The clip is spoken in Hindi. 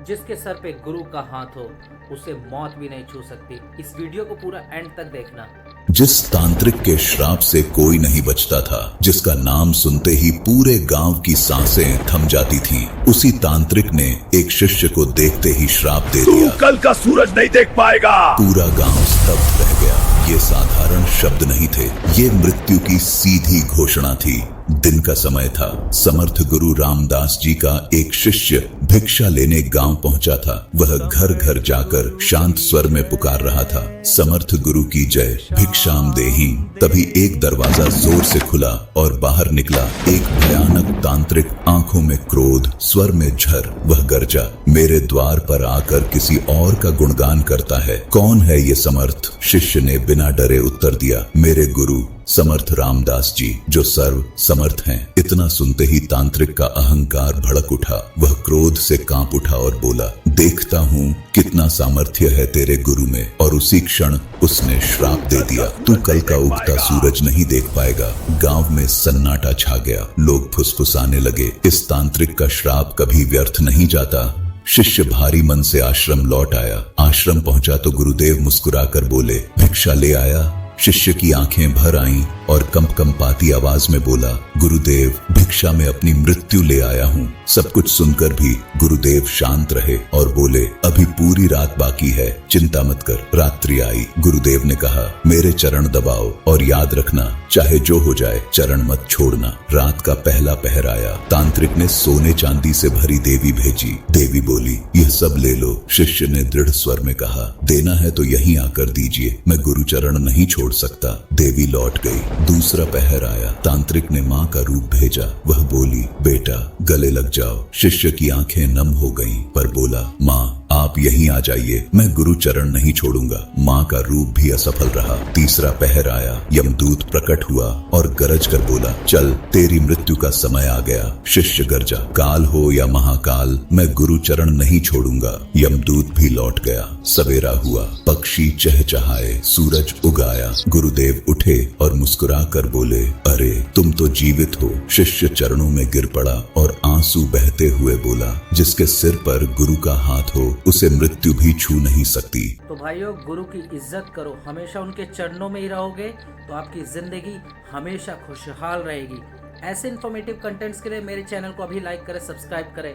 जिसके सर पे गुरु का हाथ हो उसे मौत भी नहीं छू सकती। इस वीडियो को पूरा एंड तक देखना। जिस तांत्रिक के श्राप से कोई नहीं बचता था, जिसका नाम सुनते ही पूरे गांव की सांसें थम जाती थीं, उसी तांत्रिक ने एक शिष्य को देखते ही श्राप दे दिया। तू कल का सूरज नहीं देख पाएगा। पूरा गांव स्तब्ध रह गया। ये साधारण शब्द नहीं थे, ये मृत्यु की सीधी घोषणा थी। दिन का समय था। समर्थ गुरु रामदास जी का एक शिष्य भिक्षा लेने गांव पहुंचा था। वह घर घर जाकर शांत स्वर में पुकार रहा था, समर्थ गुरु की जय, भिक्षाम देहि। तभी एक दरवाजा जोर से खुला और बाहर निकला एक भयानक तांत्रिक, आंखों में क्रोध, स्वर में झर। वह गर्जा, मेरे द्वार पर आकर किसी और का गुणगान करता है, कौन है ये समर्थ? शिष्य ने बिना डरे उत्तर दिया, मेरे गुरु समर्थ रामदास जी, जो सर्व समर्थ हैं। इतना सुनते ही तांत्रिक का अहंकार भड़क उठा। वह क्रोध से कांप उठा और बोला, देखता हूँ कितना सामर्थ्य है तेरे गुरु में। और उसी क्षण उसने श्राप दे दिया, तू कल का उगता सूरज नहीं देख पाएगा। गांव में सन्नाटा छा गया। लोग फुसफुसाने लगे, इस तांत्रिक का श्राप कभी व्यर्थ नहीं जाता। शिष्य भारी मन से आश्रम लौट आया। आश्रम पहुंचा तो गुरुदेव मुस्कुराकर बोले, भिक्षा ले आया? शिष्य की आंखें भर आईं और कंपकंपाती आवाज में बोला, गुरुदेव, भिक्षा में अपनी मृत्यु ले आया हूँ। सब कुछ सुनकर भी गुरुदेव शांत रहे और बोले, अभी पूरी रात बाकी है, चिंता मत कर, रात्रि आई। गुरुदेव ने कहा, मेरे चरण दबाओ और याद रखना, चाहे जो हो जाए चरण मत छोड़ना। रात का पहला पहर आया। तांत्रिक ने सोने चांदी से भरी देवी भेजी। देवी बोली, यह सब ले लो। शिष्य ने दृढ़ स्वर में कहा, देना है तो यहीं आकर दीजिए, मैं गुरु चरण नहीं छोड़ सकता। देवी लौट गई। दूसरा पहर आया। तांत्रिक ने माँ का रूप भेजा। वह बोली, बेटा गले लग जाओ। शिष्य की आंखें नम हो गईं, पर बोला, माँ आप यहीं आ जाइए, मैं गुरु चरण नहीं छोड़ूंगा। माँ का रूप भी असफल रहा। तीसरा पहर आया। यमदूत प्रकट हुआ और गरज कर बोला, चल तेरी मृत्यु का समय आ गया। शिष्य गरजा, काल हो या महाकाल, मैं गुरु चरण नहीं छोड़ूंगा। यमदूत भी लौट गया। सवेरा हुआ। पक्षी चहचहाए, सूरज उगाया। गुरुदेव उठे और मुस्कुरा कर बोले, अरे तुम तो जीवित हो। शिष्य चरणों में गिर पड़ा और आंसू बहते हुए बोला, जिसके सिर पर गुरु का हाथ हो उसे मृत्यु भी छू नहीं सकती। तो भाइयों, गुरु की इज्जत करो, हमेशा उनके चरणों में ही रहोगे तो आपकी जिंदगी हमेशा खुशहाल रहेगी। ऐसे इन्फॉर्मेटिव कंटेंट्स के लिए मेरे चैनल को अभी लाइक करें, सब्सक्राइब करें।